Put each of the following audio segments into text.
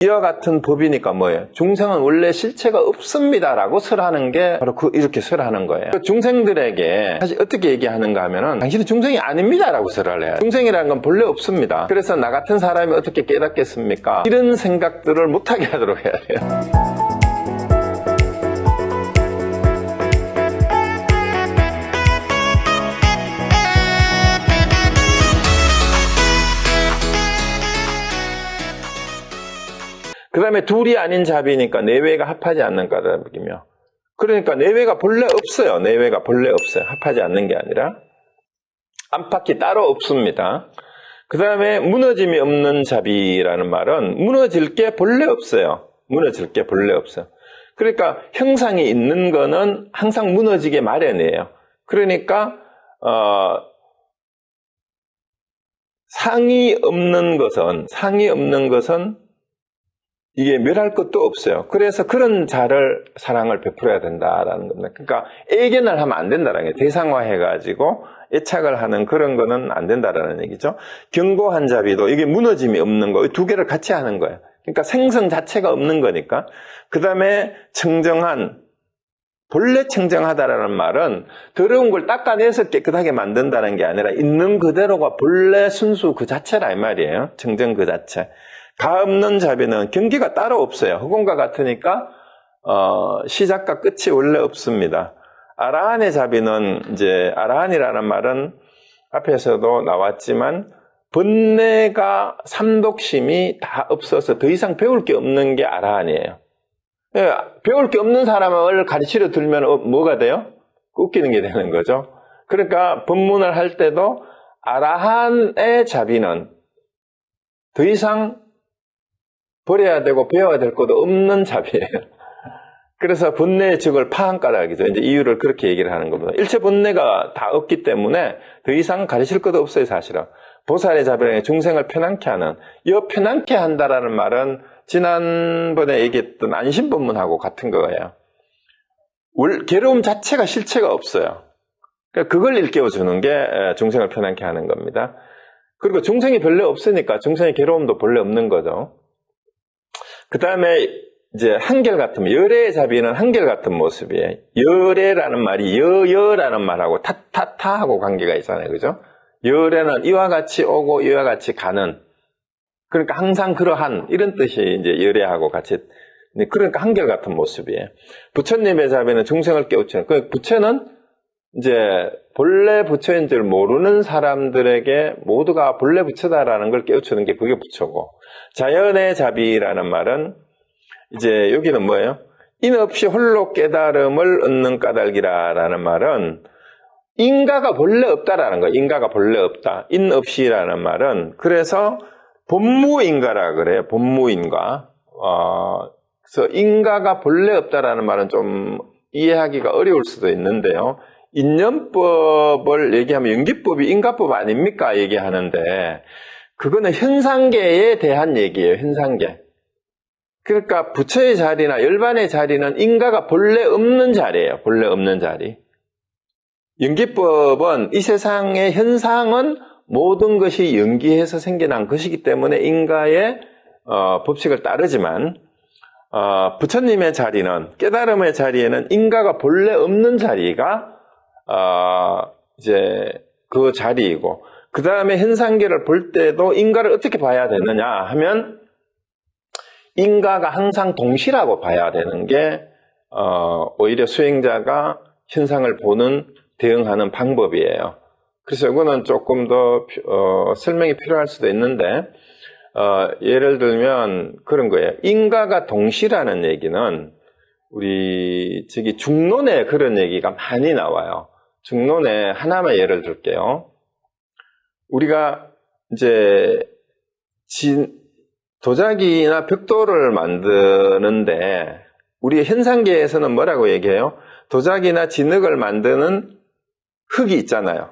이와 같은 법이니까 뭐예요? 중생은 원래 실체가 없습니다라고 설하는 게 바로 이렇게 설하는 거예요. 중생들에게 사실 어떻게 얘기하는가 하면은 당신은 중생이 아닙니다라고 설을 해요. 중생이라는 건 본래 없습니다. 그래서 나 같은 사람이 어떻게 깨닫겠습니까? 이런 생각들을 못하게 하도록 해야 돼요. 그 다음에 둘이 아닌 자비니까 내외가 합하지 않는 까닭이며, 그러니까 내외가 본래 없어요. 내외가 본래 없어요. 합하지 않는 게 아니라 안팎이 따로 없습니다. 그 다음에 무너짐이 없는 자비라는 말은 무너질 게 본래 없어요. 무너질 게 본래 없어요. 그러니까 형상이 있는 거는 항상 무너지게 마련이에요. 그러니까 상이 없는 것은 이게 멸할 것도 없어요. 그래서 그런 자를 사랑을 베풀어야 된다라는 겁니다. 그러니까 애견을 하면 안 된다라는 게, 대상화해가지고 애착을 하는 그런 거는 안 된다라는 얘기죠. 견고한 자비도 이게 무너짐이 없는 거, 이 두 개를 같이 하는 거예요. 그러니까 생성 자체가 없는 거니까. 그 다음에 청정한, 본래 청정하다라는 말은 더러운 걸 닦아내서 깨끗하게 만든다는 게 아니라 있는 그대로가 본래 순수 그 자체라 이 말이에요. 청정 그 자체. 가 없는 자비는 경계가 따로 없어요. 흑원과 같으니까 시작과 끝이 원래 없습니다. 아라한의 자비는 이제 아라한이라는 말은 앞에서도 나왔지만 번뇌가 삼독심이 다 없어서 더 이상 배울 게 없는 게 아라한이에요. 배울 게 없는 사람을 가르치려 들면 뭐가 돼요? 웃기는 게 되는 거죠. 그러니까 법문을 할 때도 아라한의 자비는 더 이상 버려야 되고 배워야 될 것도 없는 자비예요. 그래서 번뇌의 적을 파한 까닭이죠. 이제 이유를 그렇게 얘기를 하는 겁니다. 일체 번뇌가 다 없기 때문에 더 이상 가르칠 것도 없어요, 사실은. 보살의 자비는 중생을 편안케 하는, 이 편안케 한다라는 말은 지난번에 얘기했던 안심법문하고 같은 거예요. 괴로움 자체가 실체가 없어요. 그러니까 그걸 일깨워주는 게 중생을 편안케 하는 겁니다. 그리고 중생이 본래 없으니까 중생의 괴로움도 본래 없는 거죠. 그 다음에 이제 한결같은, 열애의 자비는 한결같은 모습이에요. 열애라는 말이 여라는 말하고 타하고 관계가 있잖아요. 그죠? 열애는 이와 같이 오고 이와 같이 가는, 그러니까 항상 그러한, 이런 뜻이 이제 열애하고 같이, 그러니까 한결같은 모습이에요. 부처님의 자비는 중생을 깨우치는, 그 부처는 이제 본래 부처인 줄 모르는 사람들에게 모두가 본래 부처다라는 걸 깨우치는 게 그게 부처고, 자연의 자비라는 말은 이제 여기는 뭐예요? 인 없이 홀로 깨달음을 얻는 까닭이라는 말은 인가가 본래 없다라는 거예요. 인가가 본래 없다. 인 없이라는 말은 그래서 본무인가라 그래요. 본무인가. 그래서 인가가 본래 없다라는 말은 좀 이해하기가 어려울 수도 있는데요. 인연법을 얘기하면 연기법이 인가법 아닙니까? 얘기하는데 그거는 현상계에 대한 얘기예요. 현상계. 그러니까 부처의 자리나 열반의 자리는 인가가 본래 없는 자리예요. 본래 없는 자리. 연기법은 이 세상의 현상은 모든 것이 연기해서 생겨난 것이기 때문에 인가의 법칙을 따르지만 부처님의 자리는, 깨달음의 자리에는 인가가 본래 없는 자리가 이제 그 자리이고, 그 다음에 현상계를 볼 때도 인가를 어떻게 봐야 되느냐 하면 인가가 항상 동시라고 봐야 되는 게 오히려 수행자가 현상을 보는, 대응하는 방법이에요. 그래서 이거는 조금 더 설명이 필요할 수도 있는데 예를 들면 그런 거예요. 인가가 동시라는 얘기는 우리 중론에 그런 얘기가 많이 나와요. 중론에 하나만 예를 들게요. 우리가 이제 도자기나 벽돌을 만드는데 우리 현상계에서는 뭐라고 얘기해요? 도자기나 진흙을 만드는 흙이 있잖아요.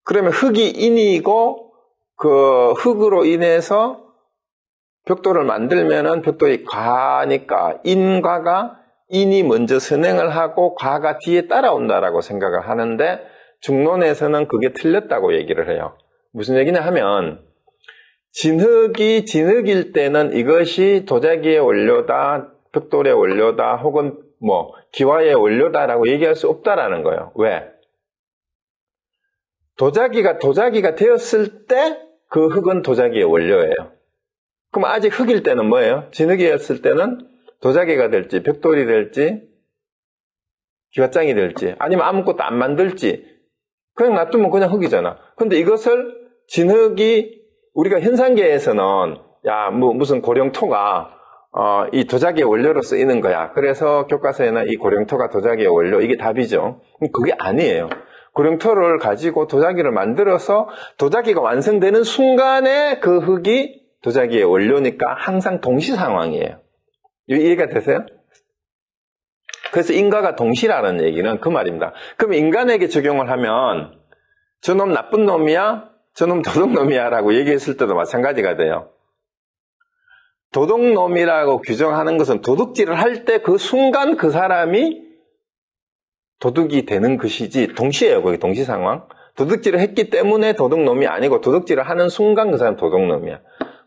그러면 흙이 인이고 그 흙으로 인해서 벽돌을 만들면은 벽돌이 과니까 인이 먼저 선행을 하고 과가 뒤에 따라온다라고 생각을 하는데 중론에서는 그게 틀렸다고 얘기를 해요. 무슨 얘기냐 하면 진흙이 진흙일 때는 이것이 도자기의 원료다, 벽돌의 원료다, 혹은 기와의 원료다라고 얘기할 수 없다라는 거예요. 왜? 도자기가 되었을 때 그 흙은 도자기의 원료예요. 그럼 아직 흙일 때는 뭐예요? 진흙이었을 때는 도자기가 될지, 벽돌이 될지, 기와장이 될지, 아니면 아무것도 안 만들지, 그냥 놔두면 그냥 흙이잖아. 근데 이것을 진흙이, 우리가 현상계에서는, 무슨 고령토가, 이 도자기의 원료로 쓰이는 거야. 그래서 교과서에는 이 고령토가 도자기의 원료, 이게 답이죠. 그게 아니에요. 고령토를 가지고 도자기를 만들어서 도자기가 완성되는 순간에 그 흙이 도자기의 원료니까 항상 동시 상황이에요. 이해가 되세요? 그래서 인과가 동시라는 얘기는 그 말입니다. 그럼 인간에게 적용을 하면 저놈 나쁜 놈이야? 저놈 도둑놈이야? 라고 얘기했을 때도 마찬가지가 돼요. 도둑놈이라고 규정하는 것은 도둑질을 할 때 그 순간 그 사람이 도둑이 되는 것이지, 동시에요. 거기 동시 상황. 도둑질을 했기 때문에 도둑놈이 아니고 도둑질을 하는 순간 그 사람 도둑놈이야.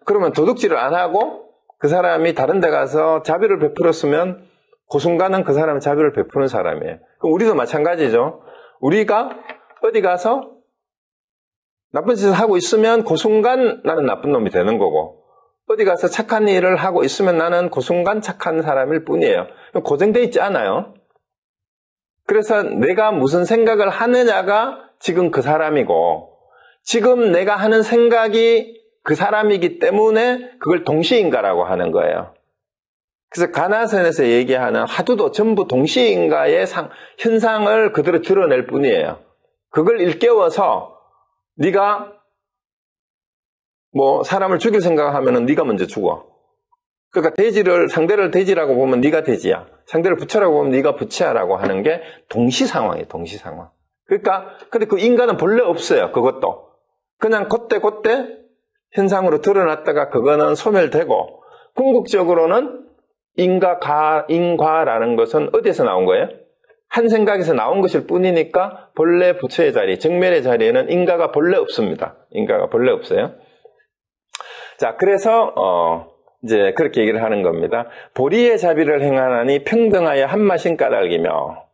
그러면 도둑질을 안 하고 그 사람이 다른 데 가서 자비를 베풀었으면 그 순간은 그 사람은 자비를 베푸는 사람이에요. 그럼 우리도 마찬가지죠. 우리가 어디 가서 나쁜 짓을 하고 있으면 그 순간 나는 나쁜 놈이 되는 거고, 어디 가서 착한 일을 하고 있으면 나는 그 순간 착한 사람일 뿐이에요. 고정되어 있지 않아요. 그래서 내가 무슨 생각을 하느냐가 지금 그 사람이고, 지금 내가 하는 생각이 그 사람이기 때문에 그걸 동시인가라고 하는 거예요. 그래서 가나선에서 얘기하는 화두도 전부 동시인가의 현상을 그대로 드러낼 뿐이에요. 그걸 일깨워서 네가 사람을 죽일 생각하면은 네가 먼저 죽어. 그러니까 상대를 돼지라고 보면 네가 돼지야. 상대를 부처라고 보면 네가 부처야라고 하는 게 동시 상황이에요. 동시 상황. 그러니까 근데 그 인간은 본래 없어요. 그것도 그냥 그때 현상으로 드러났다가 그거는 소멸되고, 궁극적으로는 인과라는 것은 어디에서 나온 거예요? 한 생각에서 나온 것일 뿐이니까 본래 부처의 자리, 정멸의 자리에는 인과가 본래 없습니다. 인과가 본래 없어요. 자, 그래서 이제 그렇게 얘기를 하는 겁니다. 보리의 자비를 행하나니 평등하여 한마신 까닭이며,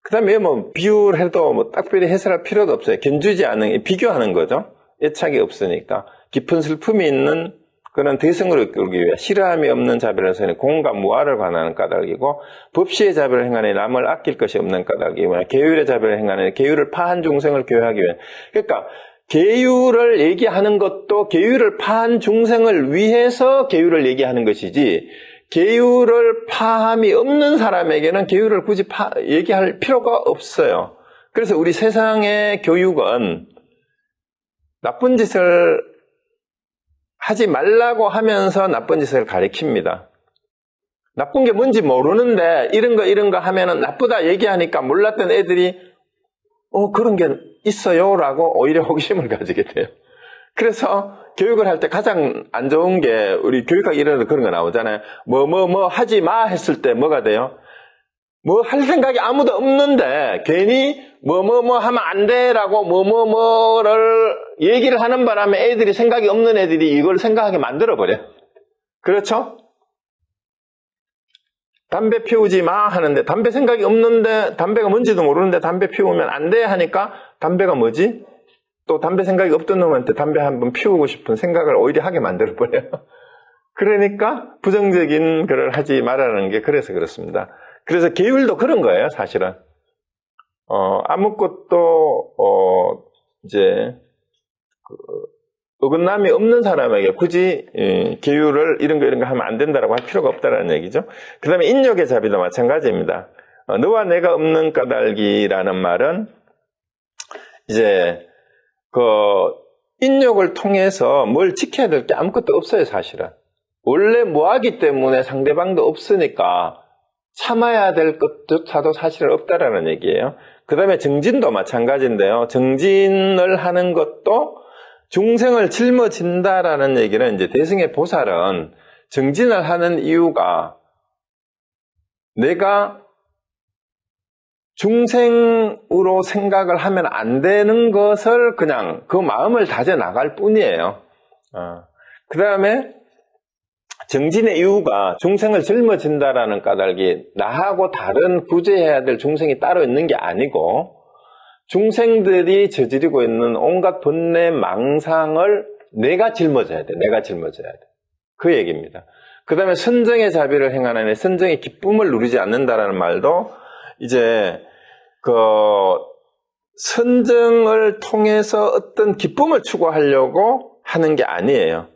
그 다음에 비유를 해도 딱별히 해설할 필요도 없어요. 견주지 않는, 비교하는 거죠. 애착이 없으니까. 깊은 슬픔이 있는 그런 대승을 이끌기 위해 싫어함이 없는 자비를 행하니 공과 무아를 관하는 까닭이고, 법시의 자비를 행하니 남을 아낄 것이 없는 까닭이고, 계율의 자비를 행하니 계율을 파한 중생을 교회하기 위해. 그러니까 계율을 얘기하는 것도 계율을 파한 중생을 위해서 계율을 얘기하는 것이지, 계율을 파함이 없는 사람에게는 계율을 굳이 얘기할 필요가 없어요. 그래서 우리 세상의 교육은 나쁜 짓을 하지 말라고 하면서 나쁜 짓을 가리킵니다. 나쁜 게 뭔지 모르는데 이런 거 하면은 나쁘다 얘기하니까 몰랐던 애들이 그런 게 있어요 라고 오히려 호기심을 가지게 돼요. 그래서 교육을 할 때 가장 안 좋은 게, 우리 교육학 이론에도 그런 거 나오잖아요. 하지 마 했을 때 뭐가 돼요? 할 생각이 아무도 없는데 괜히 하면 안 돼라고 뭐를 얘기를 하는 바람에 애들이, 생각이 없는 애들이 이걸 생각하게 만들어버려. 그렇죠? 담배 피우지 마 하는데 담배 생각이 없는데, 담배가 뭔지도 모르는데 담배 피우면 안 돼 하니까 담배가 뭐지? 또 담배 생각이 없던 놈한테 담배 한번 피우고 싶은 생각을 오히려 하게 만들어버려요. 그러니까 부정적인 글을 하지 말라는 게 그래서 그렇습니다. 그래서 계율도 그런 거예요, 사실은. 아무것도 이제 어긋남이 없는 사람에게 굳이 계율을 이런 거 하면 안 된다라고 할 필요가 없다라는 얘기죠. 그 다음에 인욕의 자비도 마찬가지입니다. 너와 내가 없는 까닭이라는 말은 이제 인욕을 통해서 뭘 지켜야 될 게 아무것도 없어요, 사실은. 원래 뭐하기 때문에 상대방도 없으니까 참아야 될 것조차도 사실은 없다라는 얘기예요. 그 다음에 정진도 마찬가지인데요. 정진을 하는 것도 중생을 짊어진다라는 얘기는, 이제 대승의 보살은 정진을 하는 이유가 내가 중생으로 생각을 하면 안 되는 것을 그냥 그 마음을 다져 나갈 뿐이에요. 그 다음에 정진의 이유가 중생을 젊어진다라는 까닭이 나하고 다른 구제해야 될 중생이 따로 있는 게 아니고 중생들이 저지르고 있는 온갖 번뇌 망상을 내가 짊어져야 돼. 내가 짊어져야 돼. 그 얘기입니다. 그 다음에 선정의 자비를 행하는 선정의 기쁨을 누리지 않는다라는 말도 이제 그 선정을 통해서 어떤 기쁨을 추구하려고 하는 게 아니에요.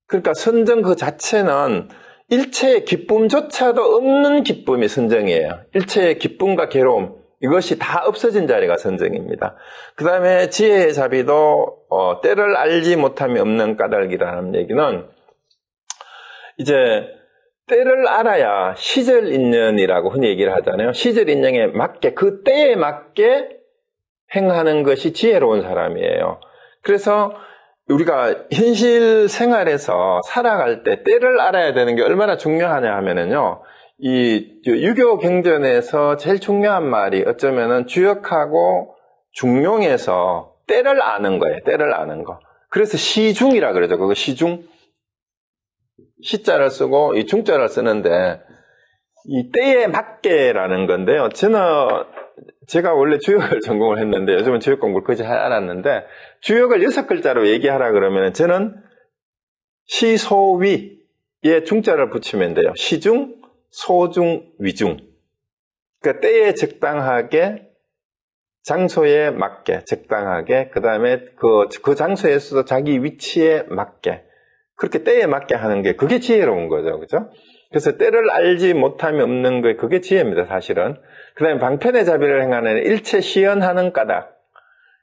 그러니까 선정 그 자체는 일체의 기쁨조차도 없는 기쁨이 선정이에요. 일체의 기쁨과 괴로움 이것이 다 없어진 자리가 선정입니다. 그 다음에 지혜의 자비도 때를 알지 못함이 없는 까닭이라는 얘기는 이제 때를 알아야 시절인연이라고 흔히 얘기를 하잖아요. 시절인연에 맞게 그 때에 맞게 행하는 것이 지혜로운 사람이에요. 그래서 우리가 현실 생활에서 살아갈 때 때를 알아야 되는 게 얼마나 중요하냐 하면은요. 이 유교 경전에서 제일 중요한 말이 어쩌면은 주역하고 중용에서 때를 아는 거예요. 때를 아는 거. 그래서 시중이라 그러죠. 그거 시중. 시자를 쓰고 이 중자를 쓰는데 이 때에 맞게라는 건데요. 제가 원래 주역을 전공을 했는데 요즘은 주역 공부를 거의 잘 알았는데 주역을 6글자로 얘기하라 그러면 저는 시소위에 중자를 붙이면 돼요. 시중, 소중, 위중. 그러니까 때에 적당하게 장소에 맞게 적당하게 그 다음에 그 장소에서도 자기 위치에 맞게 그렇게 때에 맞게 하는 게 그게 지혜로운 거죠. 그죠? 그래서 때를 알지 못함이 없는 게 그게 지혜입니다. 사실은. 그 다음에 방편의 자비를 행하는 일체 시연하는 까닭.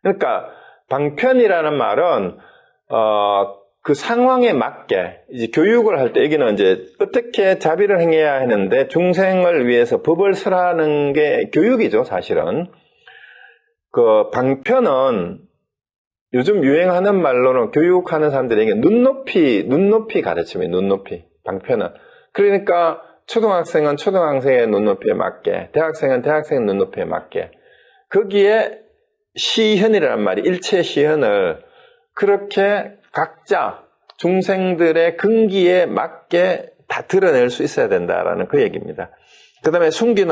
그러니까 방편이라는 말은 그 상황에 맞게 이제 교육을 할 때 여기는 이제 어떻게 자비를 행해야 하는데 중생을 위해서 법을 설하는 게 교육이죠. 사실은. 그 방편은 요즘 유행하는 말로는 교육하는 사람들에게 눈높이 가르침이에요. 눈높이. 방편은. 그러니까 초등학생은 초등학생의 눈높이에 맞게, 대학생은 대학생의 눈높이에 맞게. 거기에 시현이라는 말이 일체 시현을 그렇게 각자 중생들의 근기에 맞게 다 드러낼 수 있어야 된다라는 그 얘기입니다. 그 다음에 숨김이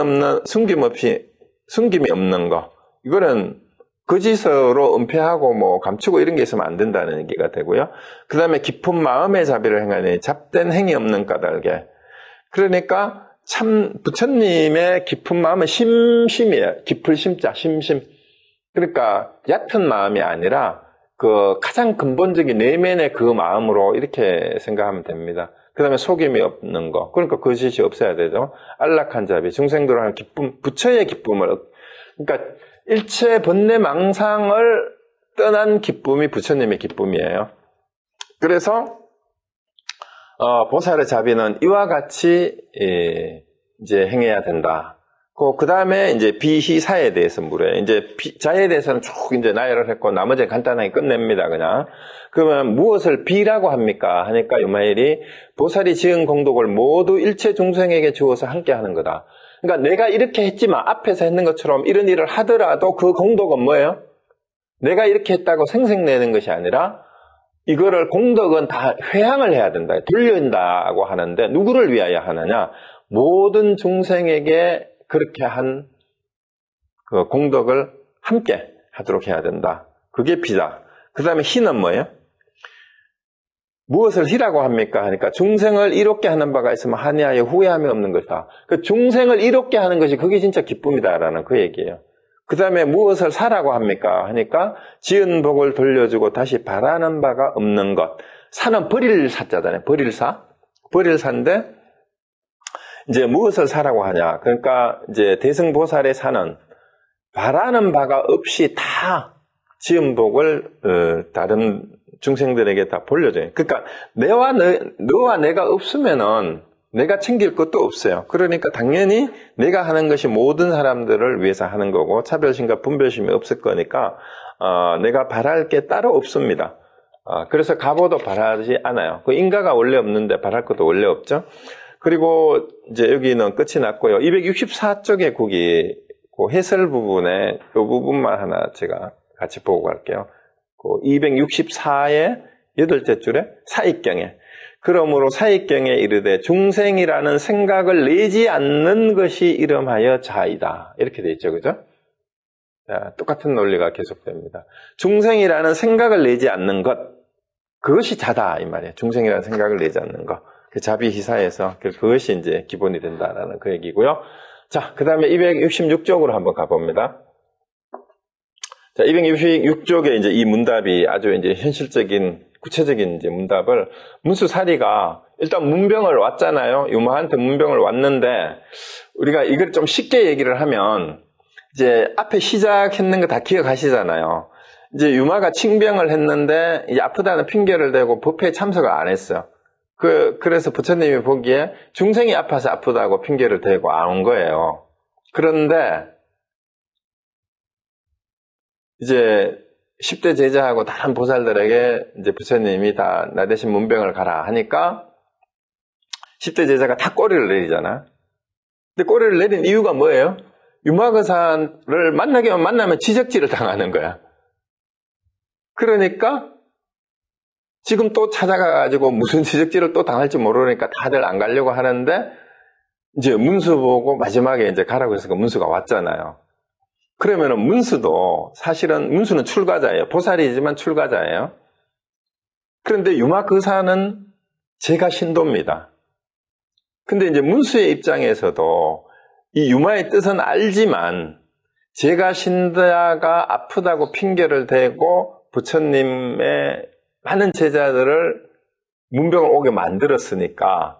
없는 거. 이거는 거짓으로 은폐하고 뭐 감추고 이런 게 있으면 안 된다는 얘기가 되고요. 그 다음에 깊은 마음의 자비를 행하니 잡된 행위 없는 까닭에. 그러니까 참 부처님의 깊은 마음은 심심이에요. 깊을 심자, 심심. 그러니까 얕은 마음이 아니라 그 가장 근본적인 내면의 그 마음으로 이렇게 생각하면 됩니다. 그 다음에 속임이 없는 거. 그러니까 거짓이 없어야 되죠. 안락한 자비, 중생들을 기쁨, 부처의 기쁨을. 그러니까 일체 번뇌 망상을 떠난 기쁨이 부처님의 기쁨이에요. 그래서 보살의 자비는 이와 같이 이제 행해야 된다. 그 다음에 이제 비희사에 대해서 물어요. 이제 자에 대해서는 쭉 이제 나열을 했고 나머지는 간단하게 끝냅니다. 그냥. 그러면 무엇을 비라고 합니까? 하니까 유마일이 보살이 지은 공덕을 모두 일체 중생에게 주어서 함께 하는 거다. 그러니까 내가 이렇게 했지만 앞에서 했는 것처럼 이런 일을 하더라도 그 공덕은 뭐예요? 내가 이렇게 했다고 생색내는 것이 아니라 이거를 공덕은 다 회항을 해야 된다. 돌린다고 하는데 누구를 위하여 하느냐? 모든 중생에게 그렇게 한 그 공덕을 함께 하도록 해야 된다. 그게 비다. 그 다음에 희는 뭐예요? 무엇을 희라고 합니까? 하니까 중생을 이롭게 하는 바가 있으면 한이하여 후회함이 없는 것이다. 그 중생을 이롭게 하는 것이 그게 진짜 기쁨이다라는 그 얘기예요. 그 다음에 무엇을 사라고 합니까? 하니까 지은 복을 돌려주고 다시 바라는 바가 없는 것. 사는 버릴 사자잖아요. 버릴 사. 버릴 사인데 이제 무엇을 사라고 하냐? 그러니까 이제 대승보살의 사는 바라는 바가 없이 다 지은 복을 다른 중생들에게 다 돌려줘요. 그러니까 너와 내가 없으면은 내가 챙길 것도 없어요. 그러니까 당연히 내가 하는 것이 모든 사람들을 위해서 하는 거고 차별심과 분별심이 없을 거니까 내가 바랄 게 따로 없습니다. 그래서 가보도 바라지 않아요. 그 인가가 원래 없는데 바랄 것도 원래 없죠. 그리고 이제 여기는 끝이 났고요. 264쪽의 국이 그 해설 부분에 이 부분만 하나 제가 같이 보고 갈게요. 그 264의 8째 줄에 사익경에. 그러므로 사익경에 이르되 중생이라는 생각을 내지 않는 것이 이름하여 자이다. 이렇게 돼 있죠. 그죠? 자, 똑같은 논리가 계속됩니다. 중생이라는 생각을 내지 않는 것. 그것이 자다. 이 말이에요. 중생이라는 생각을 내지 않는 것. 그 자비희사에서 그것이 이제 기본이 된다라는 그 얘기고요. 자, 그 다음에 266쪽으로 한번 가봅니다. 자, 266쪽에 이제 이 문답이 아주 이제 현실적인, 구체적인 이제 문답을 문수사리가 일단 문병을 왔잖아요. 유마한테 문병을 왔는데 우리가 이걸 좀 쉽게 얘기를 하면 이제 앞에 시작했는 거 다 기억하시잖아요. 이제 유마가 칭병을 했는데 이 아프다는 핑계를 대고 법회에 참석을 안 했어요. 그래서 부처님이 보기에 중생이 아파서 아프다고 핑계를 대고 안 온 거예요. 그런데 이제 10대 제자하고 다른 보살들에게 이제 부처님이 다 나 대신 문병을 가라 하니까 10대 제자가 다 꼬리를 내리잖아. 근데 꼬리를 내린 이유가 뭐예요? 유마거사를 만나면 지적질을 당하는 거야. 그러니까 지금 또 찾아가가지고 무슨 지적질을 또 당할지 모르니까 다들 안 가려고 하는데 이제 문수 보고 마지막에 이제 가라고 해서 그 문수가 왔잖아요. 그러면은 문수도 사실은 문수는 출가자예요. 보살이지만 출가자예요. 그런데 유마거사는 제가 신도입니다. 근데 이제 문수의 입장에서도 이 유마의 뜻은 알지만 제가 신다가 아프다고 핑계를 대고 부처님의 많은 제자들을 문병을 오게 만들었으니까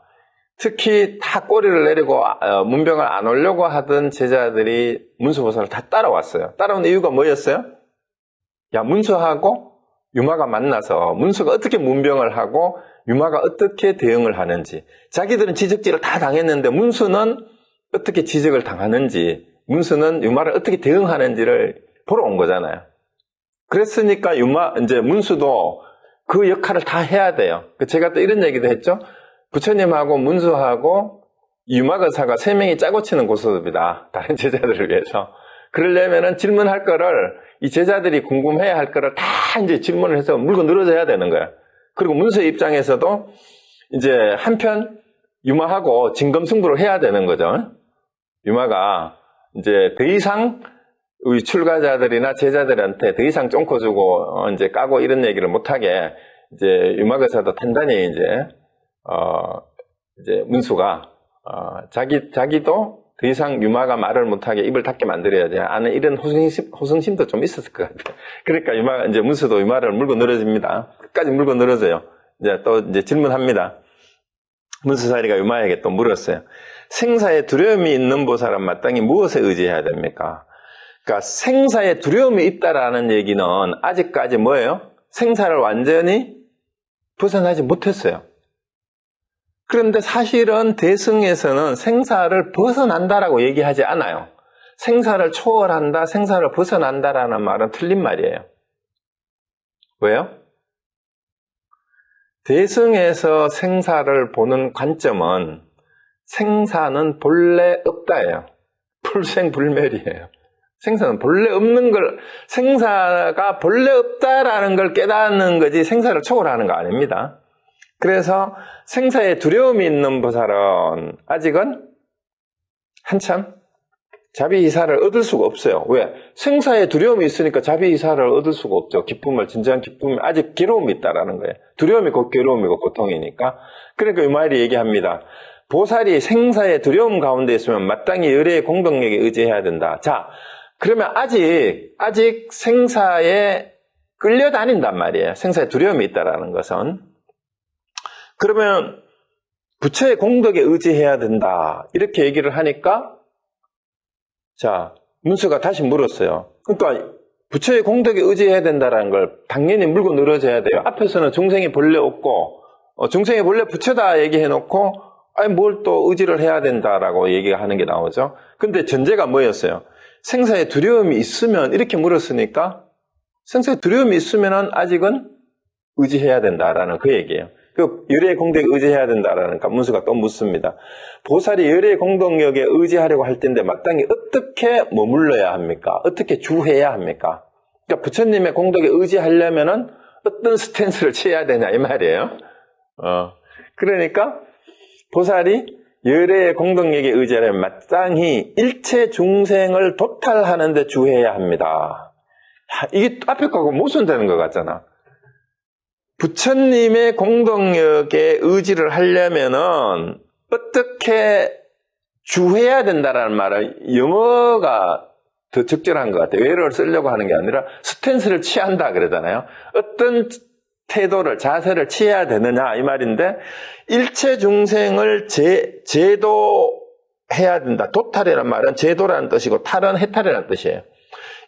특히 다 꼬리를 내리고 문병을 안 오려고 하던 제자들이 문수보살을 다 따라왔어요. 따라온 이유가 뭐였어요? 야, 문수하고 유마가 만나서 문수가 어떻게 문병을 하고 유마가 어떻게 대응을 하는지, 자기들은 지적질을 다 당했는데 문수는 어떻게 지적을 당하는지, 문수는 유마를 어떻게 대응하는지를 보러 온 거잖아요. 그랬으니까 이제 문수도 그 역할을 다 해야 돼요. 제가 또 이런 얘기도 했죠. 부처님하고 문수하고 유마거사가 3명이 짜고 치는 고스톱이다. 다른 제자들을 위해서. 그러려면은 질문할 거를, 이 제자들이 궁금해야 할 거를 다 이제 질문을 해서 물고 늘어져야 되는 거야. 그리고 문수의 입장에서도 이제 한편 유마하고 진검승부를 해야 되는 거죠. 유마가 이제 더 이상 우리 출가자들이나 제자들한테 더 이상 쫑코 주고 이제 까고 이런 얘기를 못하게 이제 유마거사도 단단히 이제 문수가 자기도 더 이상 유마가 말을 못하게 입을 닫게 만들어야지 하는 이런 호승심도 좀 있었을 것 같아요. 그러니까 이제 문수도 유마를 물고 늘어집니다. 끝까지 물고 늘어져요. 이제 또 이제 질문합니다. 문수사리가 유마에게 또 물었어요. 생사에 두려움이 있는 보살은 마땅히 무엇에 의지해야 됩니까? 그러니까 생사에 두려움이 있다라는 얘기는 아직까지 뭐예요? 생사를 완전히 벗어나지 못했어요. 그런데 사실은 대승에서는 생사를 벗어난다라고 얘기하지 않아요. 생사를 초월한다, 생사를 벗어난다라는 말은 틀린 말이에요. 왜요? 대승에서 생사를 보는 관점은 생사는 본래 없다예요. 불생불멸이에요. 생사는 본래 없는 걸, 생사가 본래 없다라는 걸 깨닫는 거지 생사를 초월하는 거 아닙니다. 그래서 생사에 두려움이 있는 보살은 아직은 한참 자비이사를 얻을 수가 없어요. 왜? 생사에 두려움이 있으니까 자비이사를 얻을 수가 없죠. 진정한 기쁨이, 아직 괴로움이 있다라는 거예요. 두려움이 곧 괴로움이고 고통이니까. 그러니까 이 말이 얘기합니다. 보살이 생사의 두려움 가운데 있으면 마땅히 열애의 공덕력에 의지해야 된다. 자, 그러면 아직 생사에 끌려다닌단 말이에요. 생사에 두려움이 있다라는 것은. 그러면 부처의 공덕에 의지해야 된다. 이렇게 얘기를 하니까 자, 문수가 다시 물었어요. 그러니까 부처의 공덕에 의지해야 된다는 걸 당연히 물고 늘어져야 돼요. 앞에서는 중생이 본래 없고 중생이 본래 부처다 얘기해놓고 아니 뭘 또 의지를 해야 된다라고 얘기가 하는 게 나오죠. 근데 전제가 뭐였어요? 생사에 두려움이 있으면 이렇게 물었으니까 생사에 두려움이 있으면 아직은 의지해야 된다라는 그 얘기예요. 그 열애의 공덕에 의지해야 된다라는 문수가 또 묻습니다. 보살이 열애의 공덕력에 의지하려고 할 텐데 마땅히 어떻게 머물러야 합니까? 어떻게 주해야 합니까? 그러니까 부처님의 공덕에 의지하려면은 어떤 스탠스를 취해야 되냐 이 말이에요. 그러니까 보살이 열애의 공덕력에 의지하려면 마땅히 일체 중생을 도탈하는 데 주해야 합니다. 이게 앞에 거하고 모순되는 것 같잖아. 부처님의 공덕력에 의지를 하려면은 어떻게 주해야 된다라는 말은 영어가 더 적절한 것 같아요. 외래어를 쓰려고 하는 게 아니라 스탠스를 취한다 그러잖아요. 어떤 태도를, 자세를 취해야 되느냐 이 말인데 일체 중생을 제도해야 된다. 도탈이라는 말은 제도라는 뜻이고 탈은 해탈이라는 뜻이에요.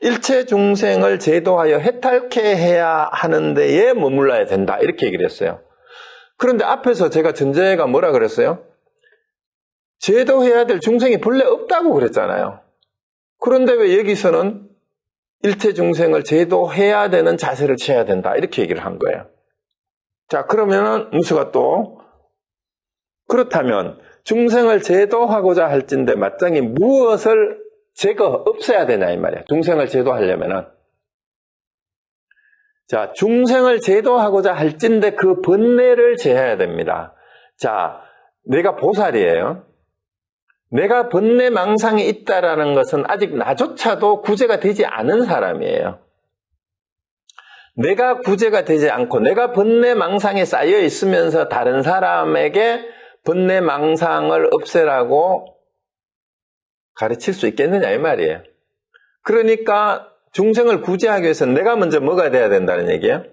일체 중생을 제도하여 해탈케 해야 하는 데에 머물러야 된다. 이렇게 얘기를 했어요. 그런데 앞에서 제가 전제가 뭐라 그랬어요? 제도해야 될 중생이 본래 없다고 그랬잖아요. 그런데 왜 여기서는 일체 중생을 제도해야 되는 자세를 취해야 된다. 이렇게 얘기를 한 거예요. 자, 그러면은 무수가 또 그렇다면 중생을 제도하고자 할진데 마땅히 무엇을 없애야 되냐 이 말이야. 중생을 제도하려면은. 자, 중생을 제도하고자 할진데 그 번뇌를 제해야 됩니다. 자, 내가 보살이에요. 내가 번뇌 망상이 있다라는 것은 아직 나조차도 구제가 되지 않은 사람이에요. 내가 구제가 되지 않고 내가 번뇌 망상에 쌓여 있으면서 다른 사람에게 번뇌 망상을 없애라고 가르칠 수 있겠느냐 이 말이에요. 그러니까 중생을 구제하기 위해서는 내가 먼저 뭐가 돼야 된다는 얘기예요.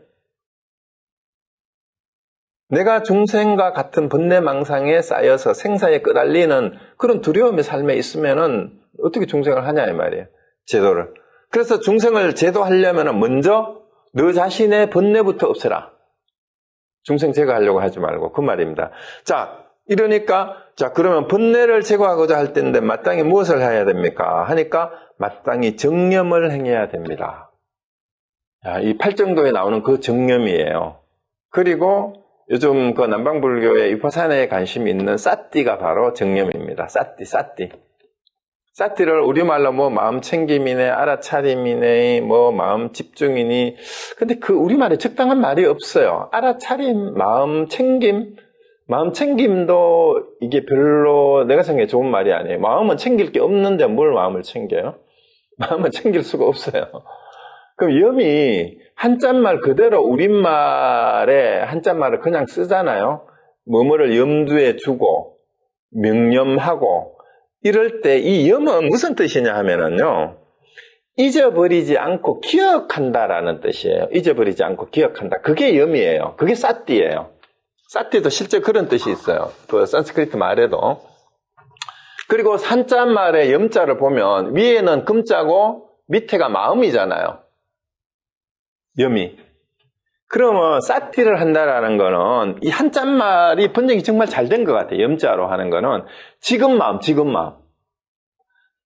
내가 중생과 같은 번뇌 망상에 쌓여서 생사에 끄달리는 그런 두려움의 삶에 있으면은 어떻게 중생을 하냐 이 말이에요. 제도를. 그래서 중생을 제도하려면 먼저 너 자신의 번뇌부터 없애라. 중생 제거하려고 하지 말고 그 말입니다. 자, 이러니까 자 그러면 번뇌를 제거하고자 할 때인데 마땅히 무엇을 해야 됩니까? 하니까 마땅히 정념을 행해야 됩니다. 자, 이 팔정도에 나오는 그 정념이에요. 그리고 요즘 그 남방불교의 위파사나에 관심이 있는 사띠가 바로 정념입니다. 사띠. 사띠를 우리말로 뭐 마음 챙김이네, 알아차림이네, 뭐 마음 집중이니. 근데 그 우리말에 적당한 말이 없어요. 알아차림, 마음 챙김도 이게 별로 내가 생각에 좋은 말이 아니에요. 마음은 챙길 게 없는데 뭘 마음을 챙겨요? 마음은 챙길 수가 없어요. 그럼 염이 한자말 그대로 우리말에 한자말을 그냥 쓰잖아요. 뭐뭐를 염두에 두고 명념하고 이럴 때 이 염은 무슨 뜻이냐 하면은요. 잊어버리지 않고 기억한다라는 뜻이에요. 잊어버리지 않고 기억한다. 그게 염이에요. 그게 사띠예요. 사띠도 실제 그런 뜻이 있어요. 그 산스크리트 말에도. 그리고 한자말의 염자를 보면 위에는 금자고 밑에가 마음이잖아요. 염이. 그러면 사띠를 한다라는 거는 이 한자말이 번역이 정말 잘 된 것 같아요. 염자로 하는 거는 지금 마음.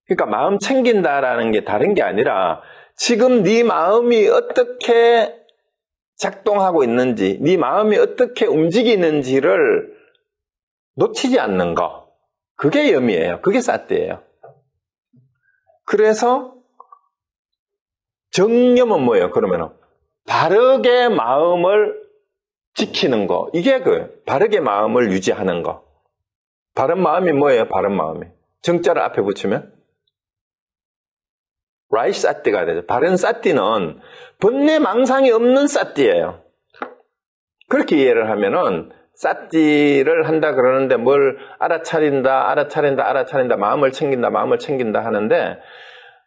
그러니까 마음 챙긴다라는 게 다른 게 아니라 지금 네 마음이 어떻게 작동하고 있는지, 네 마음이 어떻게 움직이는지를 놓치지 않는 거. 그게 염이에요. 그게 사띠예요. 그래서 정념은 뭐예요? 그러면은 바르게 마음을 지키는 거. 이게 바르게 마음을 유지하는 거. 바른 마음이 뭐예요? 바른 마음이. 정자를 앞에 붙이면 right 사띠가 되죠. 바른 사띠는 번뇌 망상이 없는 사띠예요. 그렇게 이해를 하면은 사띠를 한다 그러는데 뭘 알아차린다 마음을 챙긴다 하는데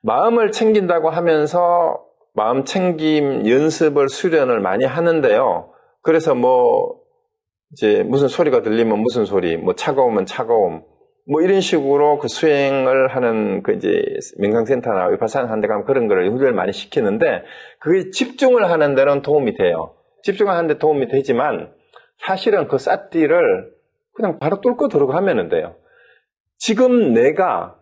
마음을 챙긴다고 하면서 마음 챙김 연습을 수련을 많이 하는데요. 그래서 이제 무슨 소리가 들리면 무슨 소리, 차가우면 차가움, 이런 식으로 그 수행을 하는 이제 명상센터나 위파사나 하는 데 가면 그런 거를 훈련을 많이 시키는데 그게 집중을 하는 데는 도움이 돼요. 집중을 하는 데 도움이 되지만 사실은 그 사띠를 그냥 바로 뚫고 들어가면 돼요. 지금 내가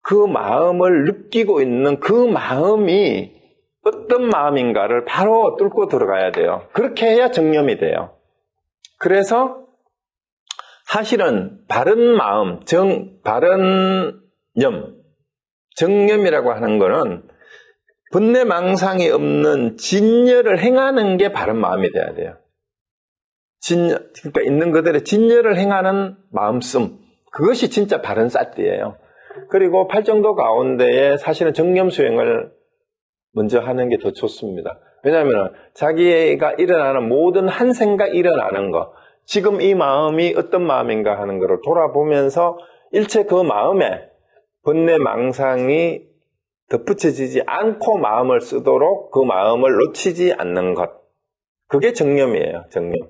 그 마음을 느끼고 있는 그 마음이 어떤 마음인가를 바로 뚫고 들어가야 돼요. 그렇게 해야 정념이 돼요. 그래서 사실은 바른 마음, 바른 정념이라고 하는 거는 번뇌망상이 없는 진여를 행하는 게 바른 마음이 돼야 돼요. 그러니까 있는 그대로 진여를 행하는 마음씀. 그것이 진짜 바른 사띠예요. 그리고 팔정도 가운데에 사실은 정념 수행을 먼저 하는 게 더 좋습니다. 왜냐하면 자기가 일어나는 모든 한 생각 일어나는 거, 지금 이 마음이 어떤 마음인가 하는 것을 돌아보면서 일체 그 마음에 번뇌망상이 덧붙여지지 않고 마음을 쓰도록 그 마음을 놓치지 않는 것. 그게 정념이에요, 정념.